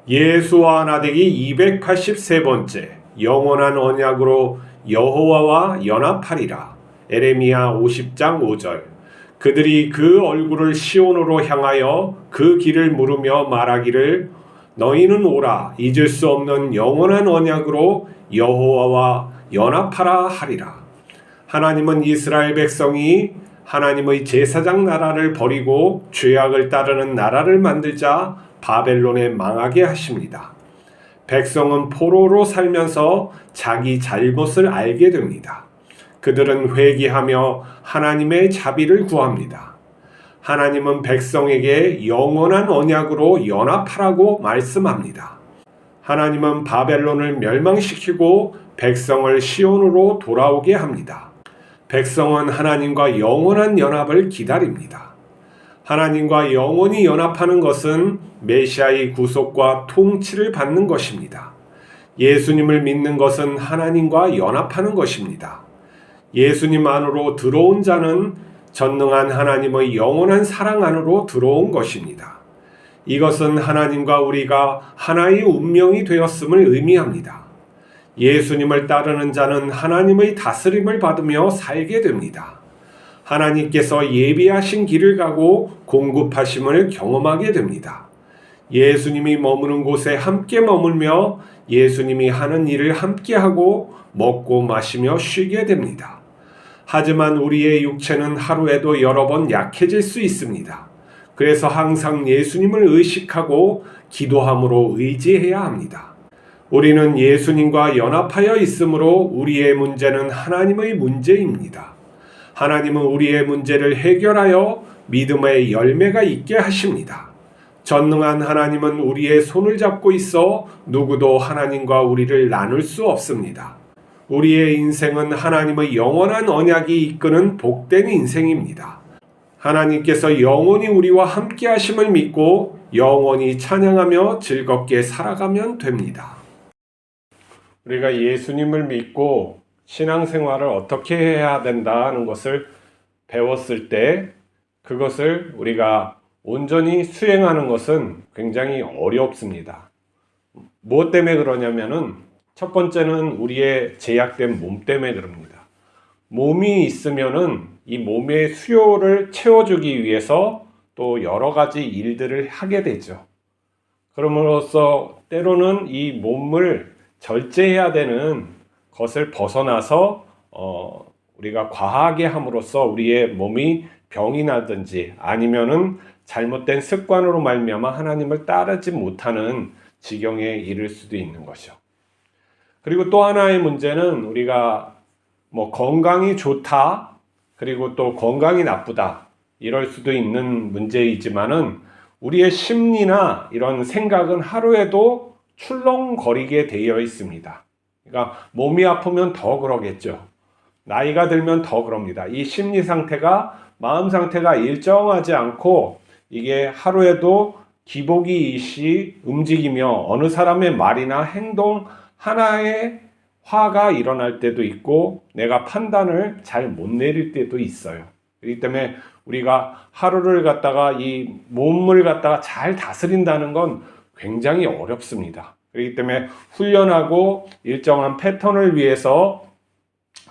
예수와 나대기 283번째 영원한 언약으로 여호와와 연합하리라. 에레미야 50장 5절. 그들이 그 얼굴을 시온으로 향하여 그 길을 물으며 말하기를 너희는 오라 잊을 수 없는 영원한 언약으로 여호와와 연합하라 하리라. 하나님은 이스라엘 백성이 하나님의 제사장 나라를 버리고 죄악을 따르는 나라를 만들자 바벨론에 망하게 하십니다. 백성은 포로로 살면서 자기 잘못을 알게 됩니다. 그들은 회개하며 하나님의 자비를 구합니다. 하나님은 백성에게 영원한 언약으로 연합하라고 말씀합니다. 하나님은 바벨론을 멸망시키고 백성을 시온으로 돌아오게 합니다. 백성은 하나님과 영원한 연합을 기다립니다. 하나님과 영원히 연합하는 것은 메시아의 구속과 통치를 받는 것입니다. 예수님을 믿는 것은 하나님과 연합하는 것입니다. 예수님 안으로 들어온 자는 전능한 하나님의 영원한 사랑 안으로 들어온 것입니다. 이것은 하나님과 우리가 하나의 운명이 되었음을 의미합니다. 예수님을 따르는 자는 하나님의 다스림을 받으며 살게 됩니다. 하나님께서 예비하신 길을 가고 공급하심을 경험하게 됩니다. 예수님이 머무는 곳에 함께 머물며 예수님이 하는 일을 함께하고 먹고 마시며 쉬게 됩니다. 하지만 우리의 육체는 하루에도 여러 번 약해질 수 있습니다. 그래서 항상 예수님을 의식하고 기도함으로 의지해야 합니다. 우리는 예수님과 연합하여 있으므로 우리의 문제는 하나님의 문제입니다. 하나님은 우리의 문제를 해결하여 믿음의 열매가 있게 하십니다. 전능한 하나님은 우리의 손을 잡고 있어 누구도 하나님과 우리를 나눌 수 없습니다. 우리의 인생은 하나님의 영원한 언약이 이끄는 복된 인생입니다. 하나님께서 영원히 우리와 함께 하심을 믿고 영원히 찬양하며 즐겁게 살아가면 됩니다. 우리가 예수님을 믿고 신앙생활을 어떻게 해야 된다는 것을 배웠을 때 그것을 우리가 온전히 수행하는 것은 굉장히 어렵습니다. 무엇 때문에 그러냐면은 첫 번째는 우리의 제약된 몸 때문에 그럽니다. 몸이 있으면은 이 몸의 수요를 채워주기 위해서 또 여러 가지 일들을 하게 되죠. 그럼으로써 때로는 이 몸을 절제해야 되는 것을 벗어나서 우리가 과하게 함으로써 우리의 몸이 병이 나든지 아니면은 잘못된 습관으로 말미암아 하나님을 따르지 못하는 지경에 이를 수도 있는 것이죠. 그리고 또 하나의 문제는 우리가 건강이 좋다 그리고 또 건강이 나쁘다 이럴 수도 있는 문제이지만은 우리의 심리나 이런 생각은 하루에도 출렁거리게 되어 있습니다. 그러니까 몸이 아프면 더 그러겠죠. 나이가 들면 더 그럽니다. 이 심리 상태가 마음 상태가 일정하지 않고 이게 하루에도 기복이 일시 움직이며 어느 사람의 말이나 행동 하나에 화가 일어날 때도 있고 내가 판단을 잘 못 내릴 때도 있어요. 그렇기 때문에 우리가 하루를 갖다가 이 몸을 갖다가 잘 다스린다는 건 굉장히 어렵습니다. 그렇기 때문에 훈련하고 일정한 패턴을 위해서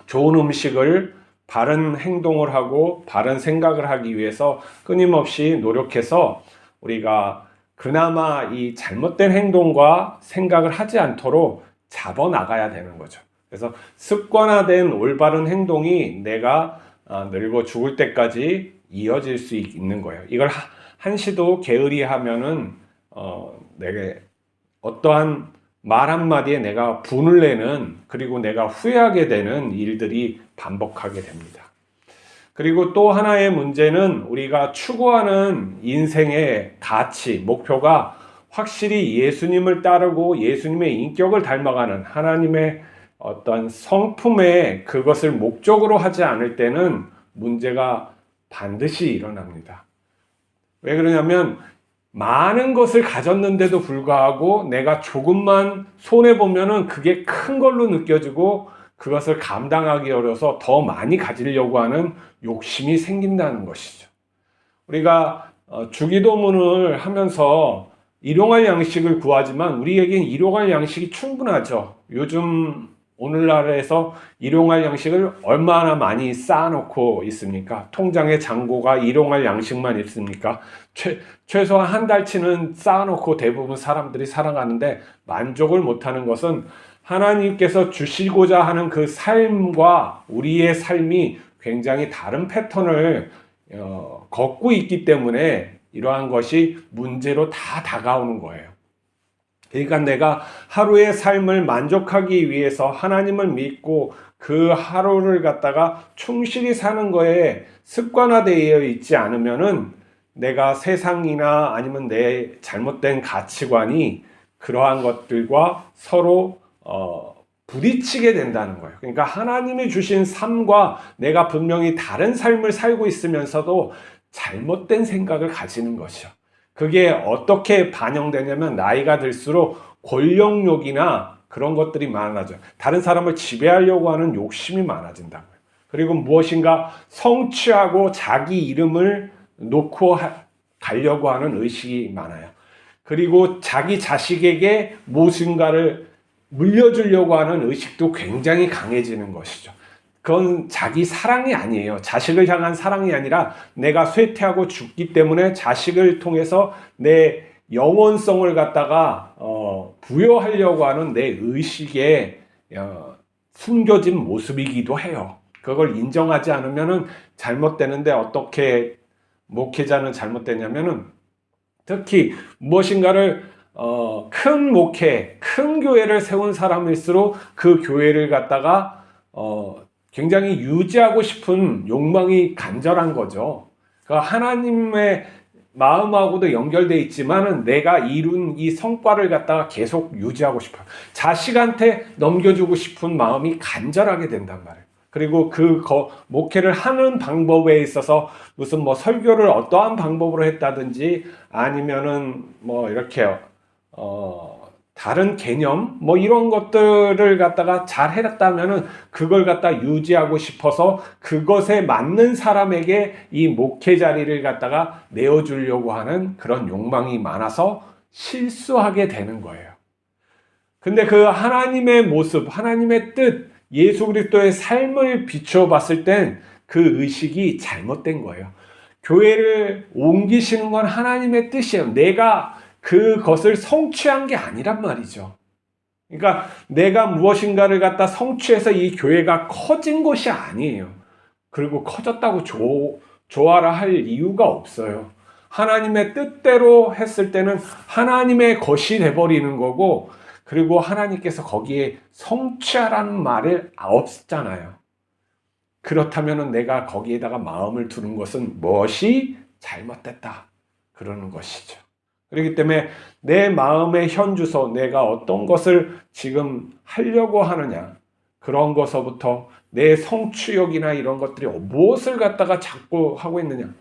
좋은 음식을 바른 행동을 하고 바른 생각을 하기 위해서 끊임없이 노력해서 우리가 그나마 이 잘못된 행동과 생각을 하지 않도록 잡아나가야 되는 거죠. 그래서 습관화된 올바른 행동이 내가 늙어 죽을 때까지 이어질 수 있는 거예요. 이걸 한시도 게으리 하면은 내게 어떠한 말 한마디에 내가 분을 내는 그리고 내가 후회하게 되는 일들이 반복하게 됩니다. 그리고 또 하나의 문제는 우리가 추구하는 인생의 가치, 목표가 확실히 예수님을 따르고 예수님의 인격을 닮아가는 하나님의 어떤 성품에 그것을 목적으로 하지 않을 때는 문제가 반드시 일어납니다. 왜 그러냐면 많은 것을 가졌는데도 불구하고 내가 조금만 손해보면은 그게 큰 걸로 느껴지고 그것을 감당하기 어려워서 더 많이 가지려고 하는 욕심이 생긴다는 것이죠. 우리가 주기도문을 하면서 일용할 양식을 구하지만 우리에겐 일용할 양식이 충분하죠. 요즘 오늘날에서 일용할 양식을 얼마나 많이 쌓아놓고 있습니까? 통장에 잔고가 일용할 양식만 있습니까? 최소한 한 달치는 쌓아놓고 대부분 사람들이 살아가는데 만족을 못하는 것은 하나님께서 주시고자 하는 그 삶과 우리의 삶이 굉장히 다른 패턴을 걷고 있기 때문에 이러한 것이 문제로 다 다가오는 거예요. 그러니까 내가 하루의 삶을 만족하기 위해서 하나님을 믿고 그 하루를 갖다가 충실히 사는 거에 습관화되어 있지 않으면은 내가 세상이나 아니면 내 잘못된 가치관이 그러한 것들과 서로 부딪히게 된다는 거예요. 그러니까 하나님이 주신 삶과 내가 분명히 다른 삶을 살고 있으면서도 잘못된 생각을 가지는 것이요. 그게 어떻게 반영되냐면 나이가 들수록 권력욕이나 그런 것들이 많아져요. 다른 사람을 지배하려고 하는 욕심이 많아진다고요. 그리고 무엇인가 성취하고 자기 이름을 놓고 가려고 하는 의식이 많아요. 그리고 자기 자식에게 무엇인가를 물려주려고 하는 의식도 굉장히 강해지는 것이죠. 그건 자기 사랑이 아니에요. 자식을 향한 사랑이 아니라 내가 쇠퇴하고 죽기 때문에 자식을 통해서 내 영원성을 갖다가 부여하려고 하는 내 의식의 숨겨진 모습이기도 해요. 그걸 인정하지 않으면 잘못되는데 어떻게 목회자는 잘못되냐면은 특히 무엇인가를 큰 목회, 큰 교회를 세운 사람일수록 그 교회를 갖다가 굉장히 유지하고 싶은 욕망이 간절한 거죠. 그러니까 하나님의 마음하고도 연결되어 있지만은 내가 이룬 이 성과를 갖다가 계속 유지하고 싶어요. 자식한테 넘겨주고 싶은 마음이 간절하게 된단 말이에요. 그리고 그 목회를 하는 방법에 있어서 무슨 뭐 설교를 어떠한 방법으로 했다든지 아니면은 뭐 이렇게 다른 개념 뭐 이런 것들을 갖다가 잘 해놨다면은 그걸 갖다 유지하고 싶어서 그것에 맞는 사람에게 이 목회 자리를 갖다가 내어주려고 하는 그런 욕망이 많아서 실수하게 되는 거예요. 근데 그 하나님의 모습, 하나님의 뜻, 예수 그리스도의 삶을 비추어 봤을 땐 그 의식이 잘못된 거예요. 교회를 옮기시는 건 하나님의 뜻이에요. 내가 그것을 성취한 게 아니란 말이죠. 그러니까 내가 무엇인가를 갖다 성취해서 이 교회가 커진 것이 아니에요. 그리고 커졌다고 좋아라 할 이유가 없어요. 하나님의 뜻대로 했을 때는 하나님의 것이 돼버리는 거고, 그리고 하나님께서 거기에 성취하라는 말이 없잖아요. 그렇다면 내가 거기에다가 마음을 두는 것은 무엇이 잘못됐다 그러는 것이죠. 그렇기 때문에 내 마음의 현주소, 내가 어떤 것을 지금 하려고 하느냐, 그런 것서부터 내 성취욕이나 이런 것들이 무엇을 갖다가 자꾸 하고 있느냐,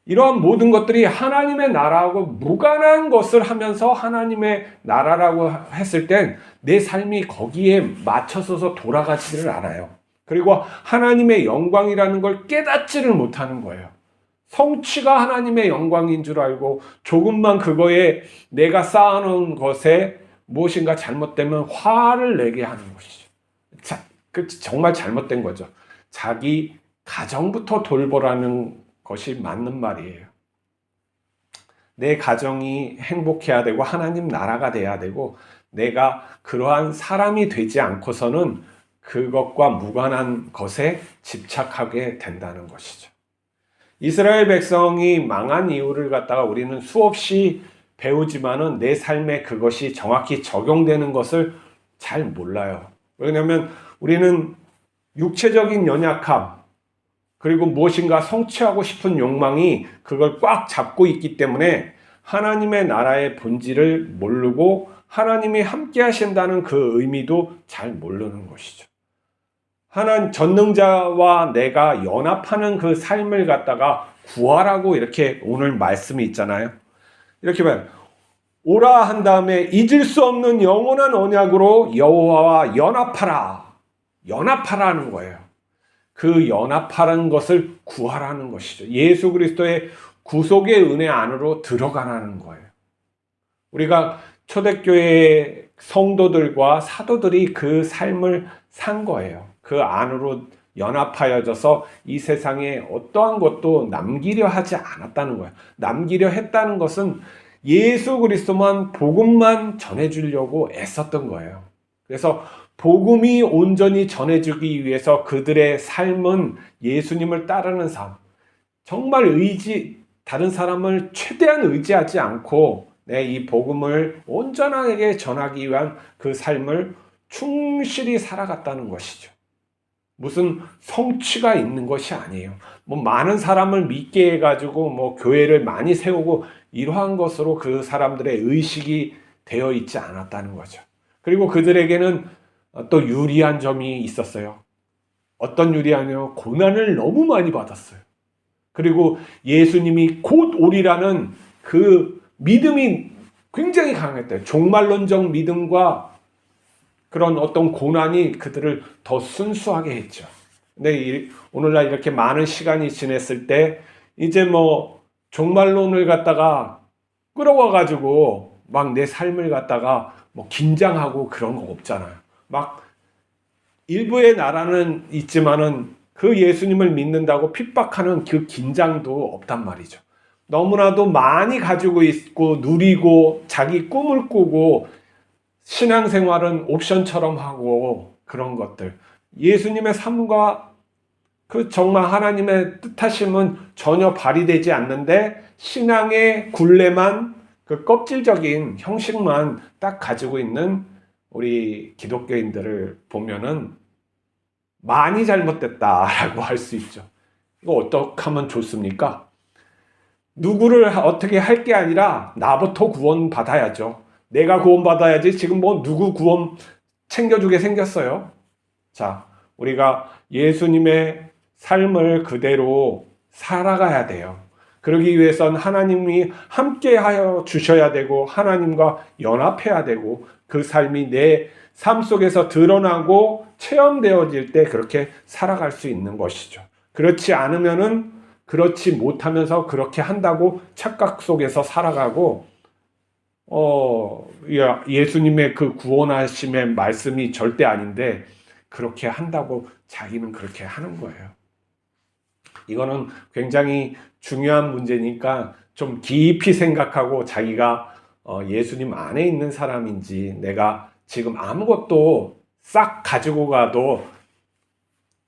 이러한 모든 것들이 하나님의 나라하고 무관한 것을 하면서 하나님의 나라라고 했을 땐 내 삶이 거기에 맞춰서서 돌아가지를 않아요. 그리고 하나님의 영광이라는 걸 깨닫지를 못하는 거예요. 성취가 하나님의 영광인 줄 알고 조금만 그거에 내가 쌓아놓은 것에 무엇인가 잘못되면 화를 내게 하는 것이죠. 정말 잘못된 거죠. 자기 가정부터 돌보라는 것이 맞는 말이에요. 내 가정이 행복해야 되고 하나님 나라가 돼야 되고 내가 그러한 사람이 되지 않고서는 그것과 무관한 것에 집착하게 된다는 것이죠. 이스라엘 백성이 망한 이유를 갖다가 우리는 수없이 배우지만은 내 삶에 그것이 정확히 적용되는 것을 잘 몰라요. 왜냐하면 우리는 육체적인 연약함, 그리고 무엇인가 성취하고 싶은 욕망이 그걸 꽉 잡고 있기 때문에 하나님의 나라의 본질을 모르고 하나님이 함께 하신다는 그 의미도 잘 모르는 것이죠. 하나님 전능자와 내가 연합하는 그 삶을 갖다가 구하라고 이렇게 오늘 말씀이 있잖아요. 이렇게 봐요. 오라 한 다음에 잊을 수 없는 영원한 언약으로 여호와와 연합하라. 연합하라는 거예요. 그 연합하는 것을 구하라는 것이죠. 예수 그리스도의 구속의 은혜 안으로 들어가라는 거예요. 우리가 초대교회 성도들과 사도들이 그 삶을 산 거예요. 그 안으로 연합하여져서 이 세상에 어떠한 것도 남기려 하지 않았다는 거예요. 남기려 했다는 것은 예수 그리스도만, 복음만 전해주려고 애썼던 거예요. 그래서 복음이 온전히 전해주기 위해서 그들의 삶은 예수님을 따르는 삶, 정말 다른 사람을 최대한 의지하지 않고 이 복음을 온전하게 전하기 위한 그 삶을 충실히 살아갔다는 것이죠. 무슨 성취가 있는 것이 아니에요. 많은 사람을 믿게 해가지고 교회를 많이 세우고 이러한 것으로 그 사람들의 의식이 되어 있지 않았다는 거죠. 그리고 그들에게는 또 유리한 점이 있었어요. 어떤 유리하냐면 고난을 너무 많이 받았어요. 그리고 예수님이 곧 오리라는 그 믿음이 굉장히 강했대요. 종말론적 믿음과 그런 어떤 고난이 그들을 더 순수하게 했죠. 근데 오늘날 이렇게 많은 시간이 지났을 때 이제 종말론을 갖다가 끌어와가지고 막 내 삶을 갖다가 긴장하고 그런 거 없잖아요. 막 일부의 나라는 있지만은 그 예수님을 믿는다고 핍박하는 그 긴장도 없단 말이죠. 너무나도 많이 가지고 있고 누리고 자기 꿈을 꾸고 신앙생활은 옵션처럼 하고 그런 것들. 예수님의 삶과 그 정말 하나님의 뜻하심은 전혀 발휘되지 않는데 신앙의 굴레만 그 껍질적인 형식만 딱 가지고 있는 우리 기독교인들을 보면은 많이 잘못됐다라고 할 수 있죠. 이거 어떻게 하면 좋습니까? 누구를 어떻게 할 게 아니라 나부터 구원 받아야죠. 내가 구원 받아야지 지금 누구 구원 챙겨주게 생겼어요. 자, 우리가 예수님의 삶을 그대로 살아가야 돼요. 그러기 위해선 하나님이 함께 하여 주셔야 되고 하나님과 연합해야 되고 그 삶이 내 삶 속에서 드러나고 체험되어질 때 그렇게 살아갈 수 있는 것이죠. 그렇지 않으면은 그렇지 못하면서 그렇게 한다고 착각 속에서 살아가고 예수님의 그 구원하심의 말씀이 절대 아닌데 그렇게 한다고 자기는 그렇게 하는 거예요. 이거는 굉장히 중요한 문제니까 좀 깊이 생각하고 자기가 예수님 안에 있는 사람인지 내가 지금 아무것도 싹 가지고 가도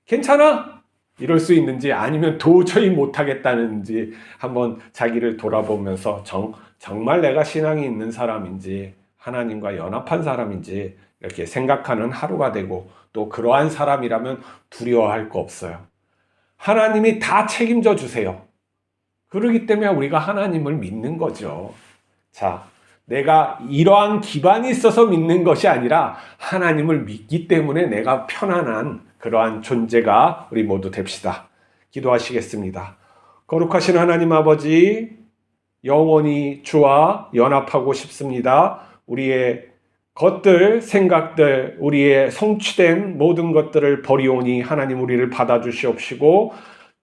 괜찮아? 이럴 수 있는지 아니면 도저히 못하겠다는지 한번 자기를 돌아보면서 정말 내가 신앙이 있는 사람인지 하나님과 연합한 사람인지 이렇게 생각하는 하루가 되고 또 그러한 사람이라면 두려워할 거 없어요. 하나님이 다 책임져 주세요. 그러기 때문에 우리가 하나님을 믿는 거죠. 자, 내가 이러한 기반이 있어서 믿는 것이 아니라 하나님을 믿기 때문에 내가 편안한 그러한 존재가 우리 모두 됩시다. 기도하시겠습니다. 거룩하신 하나님 아버지, 영원히 주와 연합하고 싶습니다. 우리의 것들, 생각들, 우리의 성취된 모든 것들을 버리오니 하나님 우리를 받아주시옵시고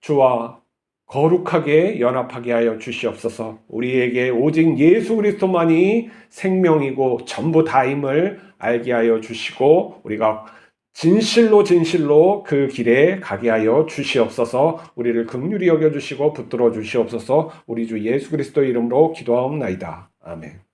주와 거룩하게 연합하게 하여 주시옵소서. 우리에게 오직 예수 그리스도만이 생명이고 전부 다임을 알게 하여 주시고 우리가 진실로 그 길에 가게 하여 주시옵소서. 우리를 긍휼히 여겨 주시고 붙들어 주시옵소서. 우리 주 예수 그리스도의 이름으로 기도하옵나이다. 아멘.